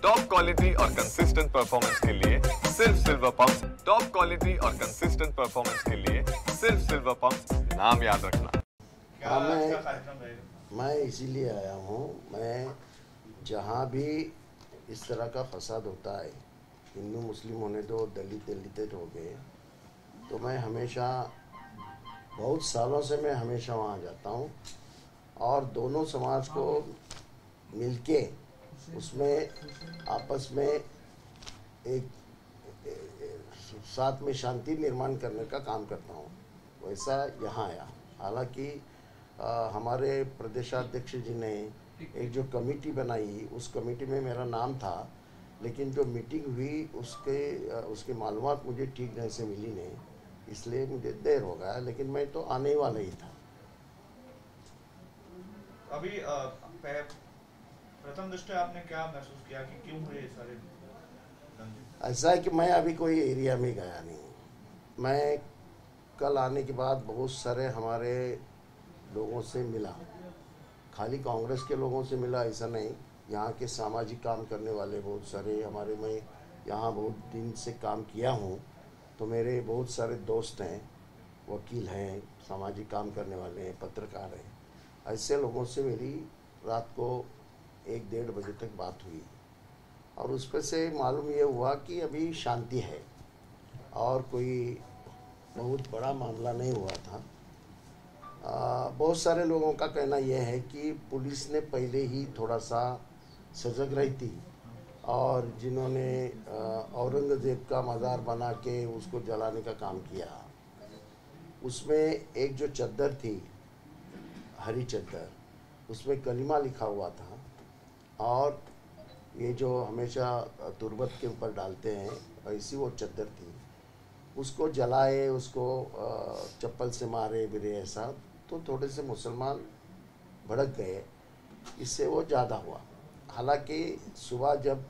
Top quality और consistent performance के लिए सिर्फ सिल्वर पंप्स। टॉप क्वालिटी और कंसिस्टेंट परफॉर्मेंस के लिए सिर्फ सिल्वर पंप्स, नाम याद रखना। हाँ, मैं इसीलिए आया हूँ। मैं जहाँ भी इस तरह का फसाद होता है, हिंदू मुस्लिम होने दो, दलित दलित हो गए, तो मैं हमेशा बहुत सालों से मैं हमेशा वहाँ जाता हूँ और दोनों समाज को मिलके उसमें आपस में एक साथ में शांति निर्माण करने का काम करता हूँ। वैसा यहाँ आया। हालांकि हमारे प्रदेशाध्यक्ष जी ने एक जो कमेटी बनाई, उस कमेटी में मेरा नाम था, लेकिन जो मीटिंग हुई उसके मालूमात मुझे ठीक ढंग से मिली नहीं, इसलिए मुझे देर हो गया, लेकिन मैं तो आने वाला ही था। अभी प्रथम दृष्टया आपने क्या महसूस किया कि क्यों हुए सारे दंगे? ऐसा है कि मैं अभी कोई एरिया में गया नहीं। मैं कल आने के बाद बहुत सारे हमारे लोगों से मिला, खाली कांग्रेस के लोगों से मिला ऐसा नहीं, यहाँ के सामाजिक काम करने वाले बहुत सारे हमारे, मैं यहाँ बहुत दिन से काम किया हूँ, तो मेरे बहुत सारे दोस्त हैं, वकील हैं, सामाजिक काम करने वाले हैं, पत्रकार हैं। ऐसे लोगों से मेरी रात को 1-1:30 बजे तक बात हुई और उस पर से मालूम ये हुआ कि अभी शांति है और कोई बहुत बड़ा मामला नहीं हुआ था। बहुत सारे लोगों का कहना यह है कि पुलिस ने पहले ही थोड़ा सा सजग रही थी और जिन्होंने औरंगजेब का मज़ार बना के उसको जलाने का काम किया, उसमें एक जो चद्दर थी, हरी चद्दर, उसमें कलिमा लिखा हुआ था और ये जो हमेशा तुरबत के ऊपर डालते हैं, ऐसी वो चद्दर थी। उसको जलाए, उसको चप्पल से मारे बिरे, ऐसा तो थोड़े से मुसलमान भड़क गए, इससे वो ज़्यादा हुआ। हालांकि सुबह जब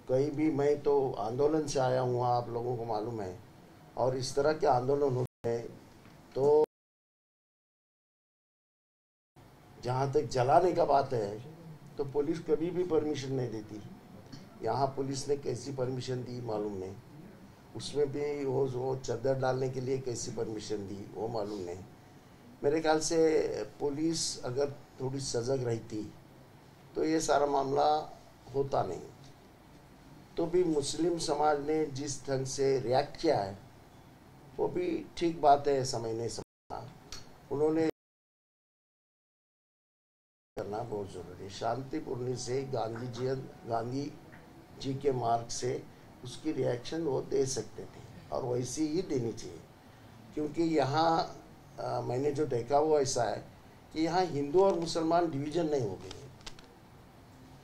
कहीं भी, मैं तो आंदोलन से आया हूँ, आप लोगों को मालूम है, और इस तरह के आंदोलन होते हैं तो जहाँ तक जलाने का बात है तो पुलिस कभी भी परमिशन नहीं देती। यहाँ पुलिस ने कैसी परमिशन दी मालूम नहीं, उसमें भी वो चद्दर डालने के लिए कैसी परमिशन दी वो मालूम नहीं। मेरे ख्याल से पुलिस अगर थोड़ी सजग रहती तो ये सारा मामला होता नहीं। तो भी मुस्लिम समाज ने जिस ढंग से रिएक्ट किया है वो भी ठीक बात है, समय नहीं समझा। उन्होंने करना बहुत ज़रूरी है। शांतिपूर्ण से गांधी जी के मार्ग से उसकी रिएक्शन वो दे सकते थे और वैसी ही देनी चाहिए, क्योंकि यहाँ मैंने जो देखा वो ऐसा है कि यहाँ हिंदू और मुसलमान डिवीज़न नहीं हो गई।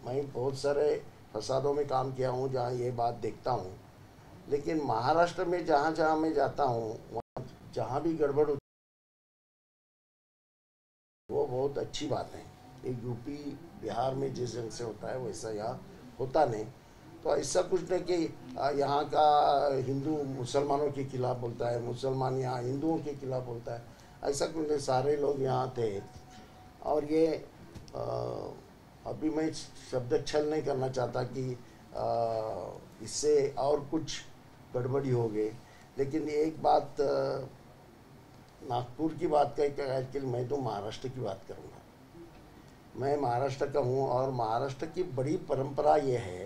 मैं बहुत सारे फसादों में काम किया हूँ जहाँ ये बात देखता हूँ, लेकिन महाराष्ट्र में जहाँ जहाँ मैं जाता हूँ, वहाँ जहाँ भी गड़बड़ होती वो बहुत अच्छी बात है। एक यूपी बिहार में जिस ढंग से होता है वैसा यहाँ होता नहीं। तो ऐसा कुछ नहीं कि यहाँ का हिंदू मुसलमानों के खिलाफ बोलता है, मुसलमान यहाँ हिंदुओं के खिलाफ बोलता है, ऐसा कुछ नहीं। सारे लोग यहाँ थे और ये अभी मैं शब्द छल नहीं करना चाहता कि इससे और कुछ गड़बड़ी हो गई, लेकिन एक बात नागपुर की बात करके मैं तो महाराष्ट्र की बात करूँगा। मैं महाराष्ट्र का हूँ और महाराष्ट्र की बड़ी परंपरा ये है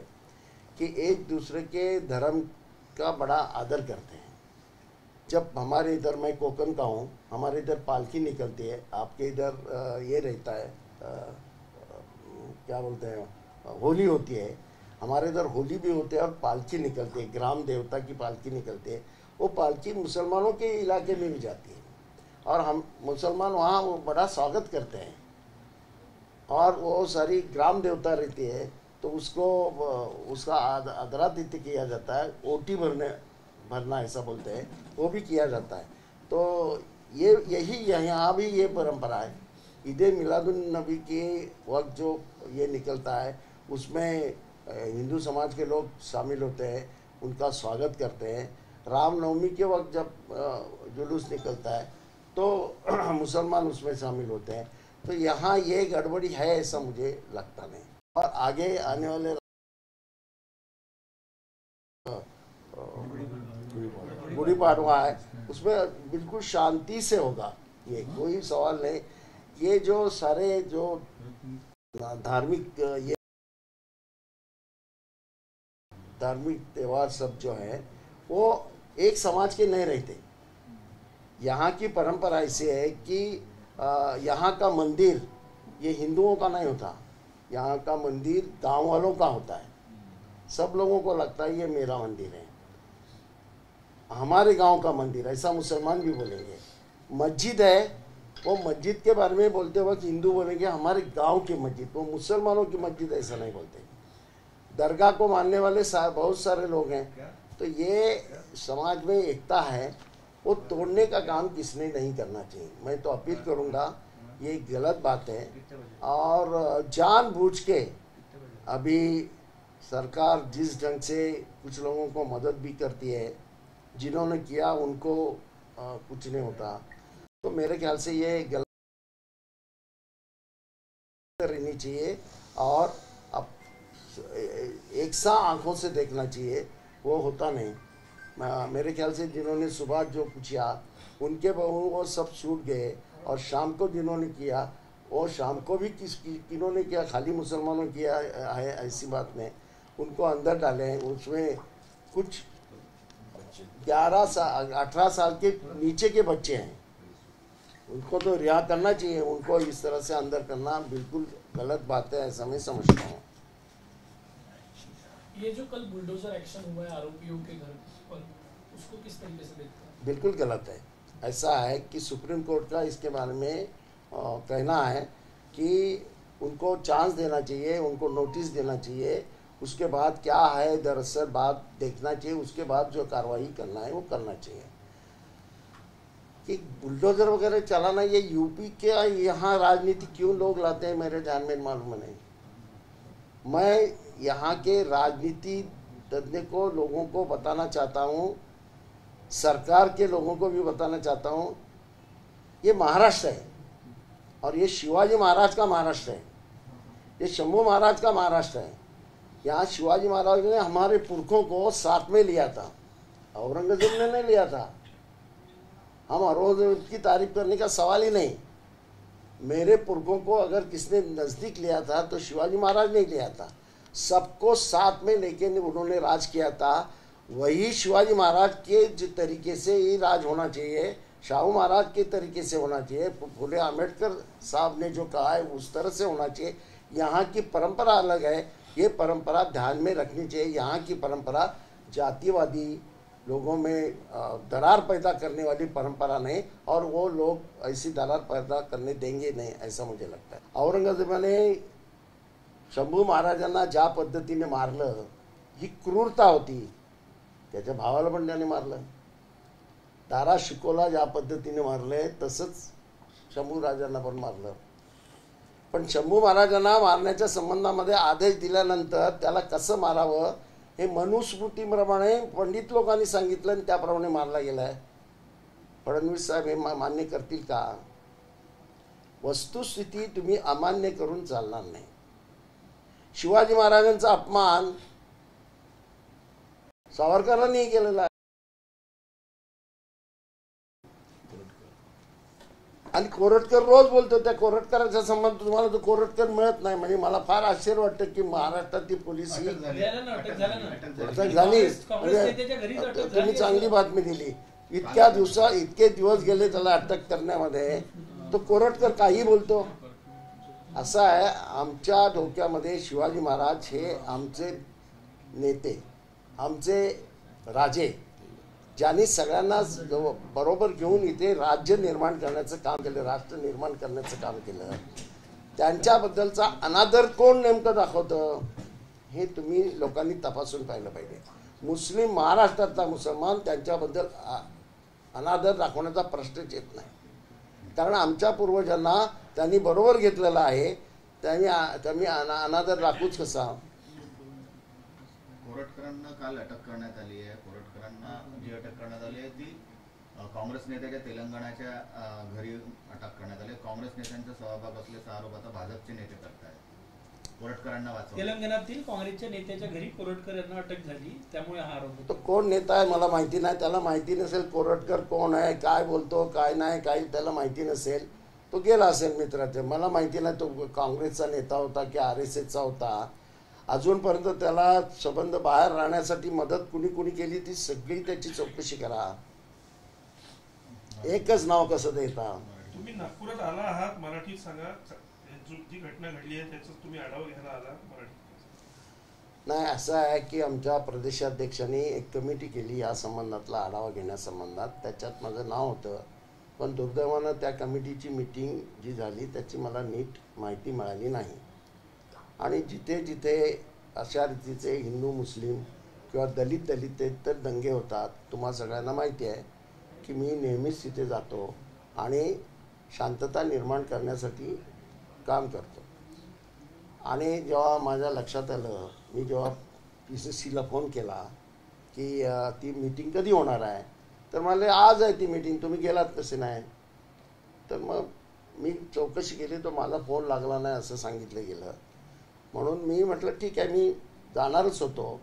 कि एक दूसरे के धर्म का बड़ा आदर करते हैं। जब हमारे इधर, मैं कोकण का हूँ, हमारे इधर पालकी निकलती है, आपके इधर ये रहता है क्या बोलते हैं, होली होती है, हमारे इधर होली भी होती है और पालकी निकलती है, ग्राम देवता की पालकी निकलती है। वो पालकी मुसलमानों के इलाके में भी जाती है और हम मुसलमान वहाँ वो बड़ा स्वागत करते हैं और वो सारी ग्राम देवता रहती है तो उसका आदरातिथ्य किया जाता है, ओटी भरना ऐसा बोलते हैं, वो भी किया जाता है। तो यही यहाँ भी ये परंपरा है। ईद मिलादुन नबी के वक्त जो ये निकलता है उसमें हिंदू समाज के लोग शामिल होते हैं, उनका स्वागत करते हैं। रामनवमी के वक्त जब जुलूस निकलता है तो मुसलमान उसमें शामिल होते हैं। तो यहाँ ये गड़बड़ी है ऐसा मुझे लगता नहीं और आगे आने वाले गुड़ी पाड़वा है, उसमें बिल्कुल शांति से होगा, ये कोई सवाल नहीं। ये जो सारे जो धार्मिक ये धार्मिक त्यौहार सब जो है वो एक समाज के नहीं रहते। यहाँ की परंपरा ऐसी है कि यहाँ का मंदिर ये हिंदुओं का नहीं होता, यहाँ का मंदिर गांव वालों का होता है। सब लोगों को लगता है ये मेरा मंदिर है, हमारे गांव का मंदिर, ऐसा मुसलमान भी बोलेंगे। मस्जिद है, वो मस्जिद के बारे में बोलते वक्त हिंदू बोलेंगे हमारे गांव की मस्जिद, वो मुसलमानों की मस्जिद ऐसा नहीं बोलते। दरगाह को मानने वाले बहुत सारे लोग हैं। तो ये समाज में एकता है, वो तोड़ने का काम किसने नहीं करना चाहिए। मैं तो अपील करूंगा, ये गलत बात है। और जानबूझ के अभी सरकार जिस ढंग से कुछ लोगों को मदद भी करती है, जिन्होंने किया उनको कुछ नहीं होता, तो मेरे ख्याल से ये गलत रहनी चाहिए और अब एक सा आंखों से देखना चाहिए, वो होता नहीं। मेरे ख्याल से जिन्होंने सुबह जो पूछा उनके बहू वो सब छूट गए, और शाम को जिन्होंने किया वो शाम को भी किन्होंने किया, खाली मुसलमानों किया है ऐसी बात नहीं। उनको अंदर डालें, उसमें कुछ 18 साल के नीचे के बच्चे हैं, उनको तो रिहा करना चाहिए। उनको इस तरह से अंदर करना बिल्कुल गलत बात है, ऐसा मैं समझता हूँ। ये जो कल बुलडोजर एक्शन हुआ है आरोपियों के घर पर, उसको किस तरीके से देखते हैं? बिल्कुल गलत है। ऐसा है कि सुप्रीम कोर्ट का इसके बारे में कहना है कि उनको चांस देना चाहिए, उनको नोटिस देना चाहिए, उसके बाद क्या है दरअसल बात देखना चाहिए, उसके बाद जो कार्रवाई करना है वो करना चाहिए। कि बुलडोजर वगैरह चलाना ये यूपी के यहाँ राजनीति क्यों लोग लाते हैं मेरे ध्यान में मालूम नहीं। मैं यहाँ के राजनीति तज्ञ को लोगों को बताना चाहता हूँ, सरकार के लोगों को भी बताना चाहता हूँ, ये महाराष्ट्र है और ये शिवाजी महाराज का महाराष्ट्र है, ये शंभू महाराज का महाराष्ट्र है। यहाँ शिवाजी महाराज ने हमारे पुरखों को साथ में लिया था, औरंगजेब ने नहीं लिया था। हम औरंगजेब की तारीफ करने का सवाल ही नहीं। मेरे पुरखों को अगर किसने नज़दीक लिया था तो शिवाजी महाराज ने लिया था, सबको साथ में लेके उन्होंने राज किया था। वही शिवाजी महाराज के जिस तरीके से ये राज होना चाहिए, शाहू महाराज के तरीके से होना चाहिए, फुले अम्बेडकर साहब ने जो कहा है उस तरह से होना चाहिए। यहाँ की परंपरा अलग है, ये परंपरा ध्यान में रखनी चाहिए। यहाँ की परंपरा जातिवादी लोगों में दरार पैदा करने वाली परंपरा नहीं, और वो लोग ऐसी दरार पैदा करने देंगे नहीं, ऐसा मुझे लगता है। औरंगजेबाने शंभू महाराजांना ज्या पद्धतीने मारलं ही क्रूरता होती, त्याच्या भावाला पण त्याने मारलं। दारा शिकोला ज्या पद्धतीने मारले तसंच शंभू राजांना पण मारलं। पण शंभू महाराजांना मारण्याच्या संबंधामध्ये आदेश दिल्यानंतर त्याला कसं मारावं हे मनुस्मृतीप्रमाणे पंडित लोकांनी सांगितलं आणि त्याप्रमाणे मारला गेलाय। फडणवीस साहेब हे मान्य करतील का? वस्तुस्थिती तुम्ही अमान्य करून चालणार नाही। शिवाजी महाराजांचा अपमान सावरकरांनी केलेला आहे, आणि कोरटकर रोज बोलतो त्या कोरटकरांचा संबंध तुम्हाला तो कोरटकर मिळत नाही, म्हणजे मला फार आश्चर्य वाटतं की महाराष्ट्रातील पोलीस ही अटक झाली। म्हणजे तुम्ही चांगली बातमी दिली, इतके दिवस गेले त्याला अटक करण्यामध्ये, तो कोरटकर काही बोलतो। असं आहे, आमच्या डोक्यामध्ये शिवाजी महाराज हे आमचे नेते, आमचे राजे, ज्यांनी सगळ्यांना बरोबर घेऊन इथे राज्य निर्माण करण्याचं काम केलं, राष्ट्र निर्माण करण्याचं काम केलं, त्यांच्याबद्दलचा अनादर कोण नेमकं दाखवतं हे तुम्ही लोकांनी तपासून पाहिलं पाहिजे। मुस्लिम महाराष्ट्रातला मुसलमान त्यांच्याबद्दल अनादर दाखवण्याचा प्रश्नच येत नाही, कारण आमच्या पूर्वजांना त्यांनी बरोबर घेतलेलं आहे, त्यांनी अनादर दाखवूच कसा। कोरटकरांना काल अटक करण्यात आली आहे। कोरटकरांना जी अटक करण्यात आली आहे ती काँग्रेस नेत्याच्या तेलंगणाच्या घरी अटक करण्यात आली। काँग्रेस नेत्यांचा सहभाग असल्याचा आरोप आता भाजपचे नेते करत आहेत। कोरटकरांना वाचवलं. तेलंगणातील काँग्रेसच्या नेत्याच्या घरी कोरटकर यांना अटक झाली, त्यामुळे हा आरोप तो कोण नेता आहे मला माहिती नाही, त्याला माहिती नसेल कोरटकर कोण आहे, काय बोलतो काय नाही, काही त्याला माहिती नसेल. तो गेला असेल मित्राचे, मला माहिती नाही तो काँग्रेसचा नेता होता की RSSचा होता. अजूनपर्यंत त्याला संबंध बाहेर राहण्यासाठी मदत कुणी कुणी केली ती सगळी त्याची चौकशी करा. एकच नाव कसं देता. तुम्ही नागपुरात आला आहात, मराठीत सांगा. जी घटना घडली आहे त्याचा तुम्ही आढावा घ्यायला आला मराठीत? नाही, असं आहे की आमच्या प्रदेशाध्यक्षांनी एक कमिटी केली या संबंधातला आढावा घेण्यासंबंधात. त्याच्यात माझं नाव होतं, पण दुर्दैवानं त्या कमिटीची मीटिंग जी झाली त्याची मला नीट माहिती मिळाली नाही. आणि जिथे जिथे अशा रीतीचे हिंदू मुस्लिम किंवा दलित तर दंगे होतात, तुम्हा सगळ्यांना माहिती आहे की मी नेहमीच तिथे जातो आणि शांतता निर्माण करण्यासाठी काम करतो. आणि जेव्हा माझ्या लक्षात आलं, मी जेव्हा PCCला फोन केला की ती मीटिंग कधी होणार आहे, तर मला आज आहे ती मीटिंग, तुम्ही गेलात कसे नाही. तर मग मी चौकशी केली, तो माझा फोन लागला नाही असं सांगितलं गेलं. म्हणून मी म्हटलं ठीक आहे, मी जाणारच होतो,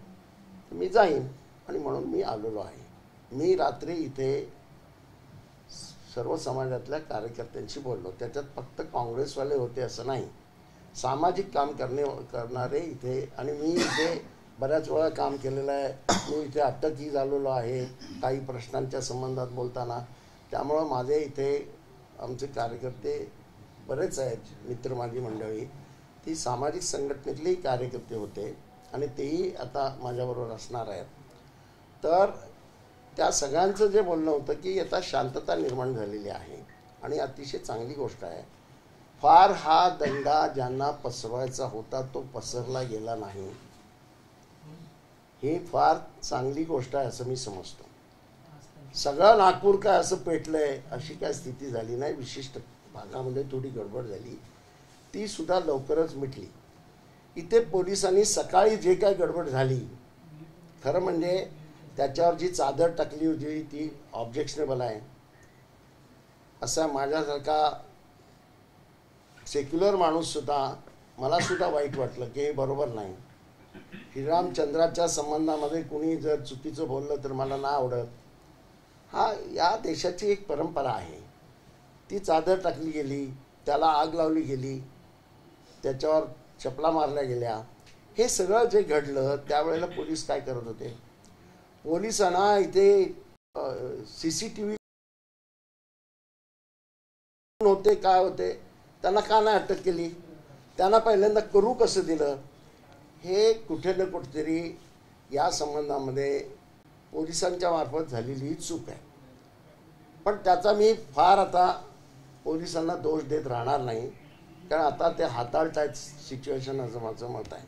मी जाईन. आणि म्हणून मी आलेलो आहे. मी रात्री इथे सर्व समाजातल्या कार्यकर्त्यांशी बोललो. त्याच्यात फक्त काँग्रेसवाले होते असं नाही, सामाजिक काम करणारे इथे. आणि मी इथे बऱ्याच वेळा काम केलेलं आहे. मी इथे अटकही झालेलो आहे काही प्रश्नांच्या संबंधात बोलताना. त्यामुळं माझे इथे आमचे कार्यकर्ते बरेच आहेत, मित्र माझी मंडळी, ती सामाजिक संघटनेतलेही कार्यकर्ते होते आणि तेही आता माझ्याबरोबर असणार आहेत. तर त्या सगळ्यांचं जे बोलणं होतं की आता शांतता निर्माण झालेली आहे आणि अतिशय चांगली गोष्ट आहे. फार हा दंगा ज्यांना पसरवायचा होता तो पसरला गेला नाही, ही फार चांगली गोष्ट आहे असं मी समजतो. सगळं नागपूर काय असं पेटलंय अशी काय स्थिती झाली नाही. विशिष्ट भागामध्ये थोडी गडबड झाली, ती सुद्धा लवकरच मिटली. इथे पोलिसांनी सकाळी जे काय गडबड झाली, खरं म्हणजे त्याच्यावर जी चादर टाकली होती ती ऑब्जेक्शनेबल आहे. असा माझ्यासारखा सेक्युलर माणूस सुद्धा, मला सुद्धा वाईट वाटलं की हे बरोबर नाही. श्रीरामचंद्राच्या संबंधामध्ये कुणी जर चुकीचं बोललं तर मला नाही आवडत. हा या देशाची एक परंपरा आहे. ती चादर टाकली गेली, त्याला आग लावली गेली, त्याच्यावर चपला मारल्या गेल्या. हे सगळं जे घडलं त्यावेळेला पोलीस काय करत होते? पोलिसांना इथे CCTV होते, काय होते, त्यांना का नाही अटक केली? त्यांना पहिल्यांदा करू कसं दिलं? हे कुठे ना कुठेतरी या संबंधामध्ये पोलिसांच्या मार्फत झालेली चूक आहे. पण त्याचा मी फार आता पोलिसांना दोष देत राहणार नाही, कारण आता ते हाताळतायत सिच्युएशन असं माझं मत आहे.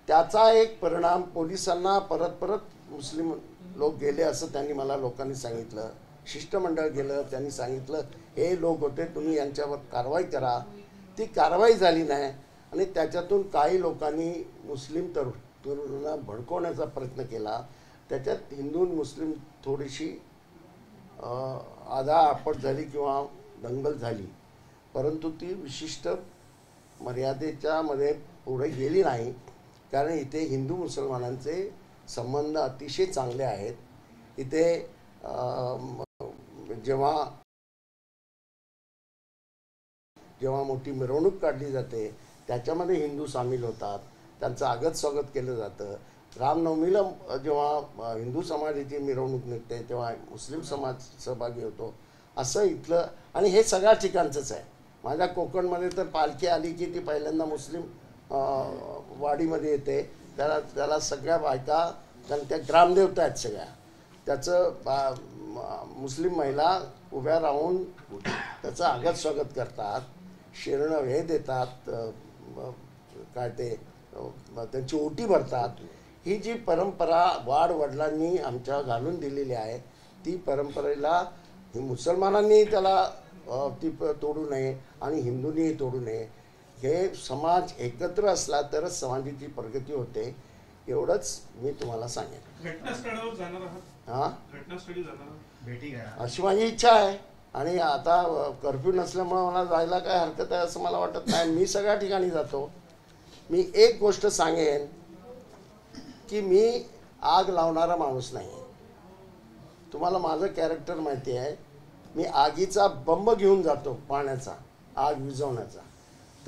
त्याचा एक परिणाम पोलिसांना परत मुस्लिम लोक गेले असं त्यांनी मला लोकांनी सांगितलं. शिष्टमंडळ गेलं, त्यांनी सांगितलं हे लोक होते, तुम्ही यांच्यावर कारवाई करा. ती कारवाई झाली नाही आणि त्याच्यातून काही लोकांनी मुस्लिम तरुणांना भडकवण्याचा प्रयत्न केला. त्याच्यात हिंदू मुस्लिम थोडीशी आदाआपट झाली किंवा दंगल झाली, परंतु ती विशिष्ट मर्यादेच्या मध्ये पुढे गेली नाही. कारण इथे हिंदू मुसलमानांचे संबंध अतिशय चांगले आहेत. इथे जेव्हा मोठी मिरवणूक काढली जाते त्याच्यामध्ये हिंदू सामील होतात, त्यांचं आगत स्वागत केलं जातं. रामनवमीला जेव्हा हिंदू समाजाची मिरवणूक निघते तेव्हा मुस्लिम समाज सहभागी होतो. असं इथलं, आणि हे सगळ्या ठिकाणचंच आहे. माझ्या कोकणमध्ये तर पालखी आली की ती पहिल्यांदा मुस्लिम वाडीमध्ये येते. त्याला सगळ्या बायका, कारण त्या ग्रामदेवता आहेत सगळ्या, त्याचं मुस्लिम महिला उभ्या राहून त्याचं आगत स्वागत करतात, शिरणं हे देतात, काय ते त्यांची ओटी भरतात. ही जी परंपरा वडिलांनी आमच्या घालून दिलेली आहे, ती परंपरेला मुसलमानांनी त्याला ती तोडू नये आणि हिंदूंनीही तोडू नये. हे समाज एकत्र असला तरच समाजाची प्रगती होते, एवढंच मी तुम्हाला सांगेन. घटनास्थळावर जाणार आहात? हां, घटनास्थळी जाणार भेटी घेणार अशी माझी इच्छा आहे. आणि आता कर्फ्यू नसल्यामुळे मला जायला काय हरकत आहे असं मला वाटत नाही. मी सगळ्या ठिकाणी जातो. मी एक गोष्ट सांगेन की मी आग लावणारा माणूस नाही. तुम्हाला माझं कॅरेक्टर माहिती आहे. मी आगीचा बंब घेऊन जातो, पाण्याचा, आग विझवण्याचा.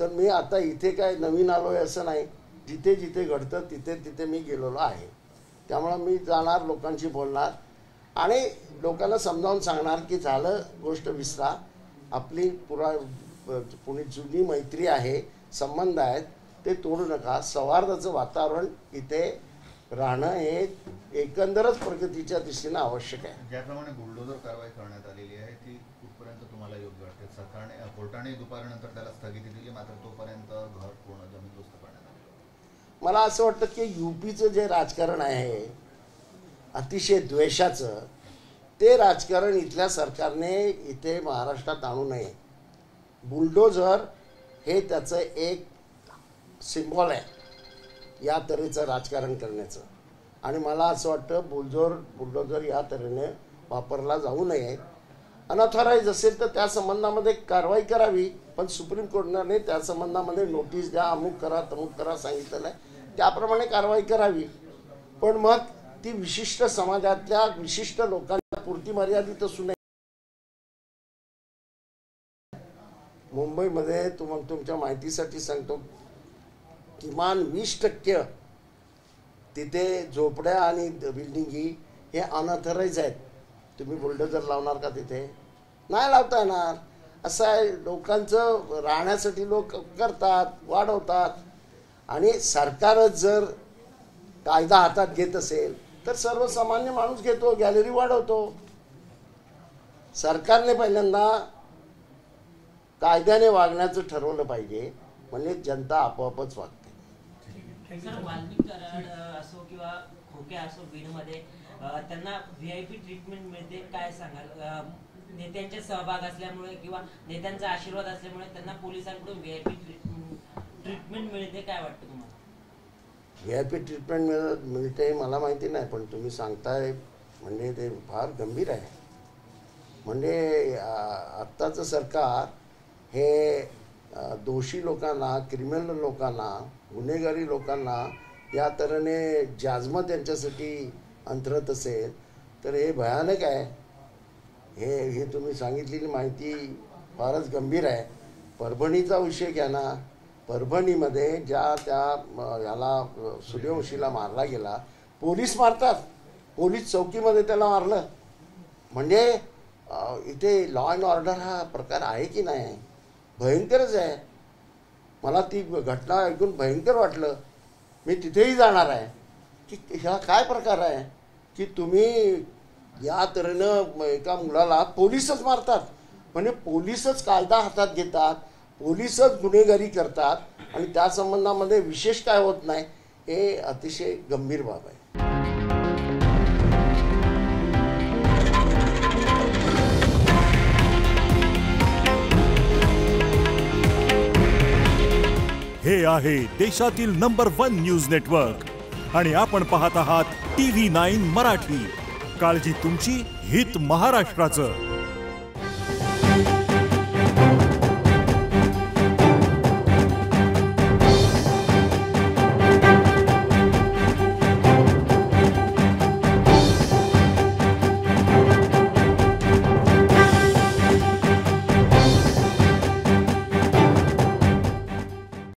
तर मी आता इथे काय नवीन आलो आहे असं नाही. जिथे जिथे घडतं तिथे तिथे मी गेलेलो आहे. त्यामुळं मी जाणार, लोकांशी बोलणार आणि लोकांना समजावून सांगणार की झालं, गोष्ट विसरा. आपली पुणे जुनी मैत्री आहे, संबंध आहेत, ते तोडू नका. सौहार्दाचं वातावरण इथे राहणं हे एकंदरच प्रगतीच्या दिशेनं आवश्यक आहे. ज्याप्रमाणे बुलडोजर कारवाई करण्यात आलेली आहे ती कुठपर्यंत तुम्हाला योग्य वाटते? सरकारने, कोर्टाने दुपारनंतर त्याला स्थगिती दिली, मात्र तोपर्यंत घर पूर्ण जमीनदोस्त करण्यात आले. मला असं वाटतं की यूपीचं जे राजकारण आहे अतिशय द्वेषाचं, ते राजकारण इथल्या सरकारने इथे महाराष्ट्रात आणू नये. बुलडोझर हे त्याचं एक सिम्बॉल आहे या तऱ्हेचं राजकारण करण्याचं. आणि मला असं वाटतं बुलडोझर या तऱ्हेने वापरला जाऊ नये. अनऑथराईज असेल तर त्या संबंधामध्ये कारवाई करावी, पण सुप्रीम कोर्टाने त्या संबंधामध्ये नोटीस द्या, अमुक करा तमुक करा सांगितलेलं आहे, त्याप्रमाणे कारवाई करावी. पण मग ती विशिष्ट समाजातल्या विशिष्ट लोकांच्या पुरती मर्यादित असू नये. मुंबईमध्ये तुमच्या माहितीसाठी सांगतो, किमान 20% तिथे झोपड्या आणि बिल्डिंगी हे अनऑथराईज आहेत. तुम्ही बुलडोझर लावणार का तिथे? नाही लावता येणार. असं आहे, लोकांचं राहण्यासाठी लोक करतात, वाढवतात. आणि सरकारच जर कायदा हातात घेत असेल तर सर्वसामान्य माणूस घेतो, गॅलरी वाढवतो. सरकारने पहिल्यांदा कायद्याने वागण्याचं ठरवलं पाहिजे, म्हणजे जनता आपोआपच वागते. सर, वाल्मिक कराड असो किंवा खोके असो, बीडमध्ये त्यांना VIP ट्रीटमेंट मिळते, काय सांगाल? नेत्यांचे सहभाग असल्यामुळे किंवा नेत्यांचा आशीर्वाद असल्यामुळे त्यांना पोलिसांकडून VIP ट्रीटमेंट मिळते, काय वाटतं तुम्हाला? VIP ट्रीटमेंट मिळते मला माहिती नाही, पण तुम्ही सांगताय म्हणजे ते फार गंभीर आहे. म्हणजे आत्ताचं सरकार हे दोषी लोकांना, क्रिमिनल लोकांना, गुन्हेगारी लोकांना या तऱ्हेने जाजमं त्यांच्यासाठी अंतरत असेल तर हे भयानक आहे. हे तुम्ही सांगितलेली माहिती फारच गंभीर आहे. परभणीचा विषय घ्या ना. परभणीमध्ये याला सूर्यवंशीला मारला गेला, पोलीस मारतात, पोलीस चौकीमध्ये त्याला मारलं. म्हणजे इथे लॉ अँड ऑर्डर हा प्रकार आहे की नाही? भयंकरच आहे. मला ती घटना ऐकून भयंकर वाटलं. मी तिथेही जाणार आहे की ह्या काय प्रकार आहे की तुम्ही या तऱ्हेनं एका मुलाला पोलीसच मारतात. म्हणजे पोलीसच कायदा हातात घेतात, पोलीसच गुन्हेगारी करतात आणि त्या संबंधामध्ये विशेष काय होत नाही, हे अतिशय गंभीर बाब आहे. हे आहे देशातील नंबर 1 न्यूज नेटवर्क आणि आपण पाहत आहात TV9 मराठी. काळजी तुमची, हित महाराष्ट्राचं.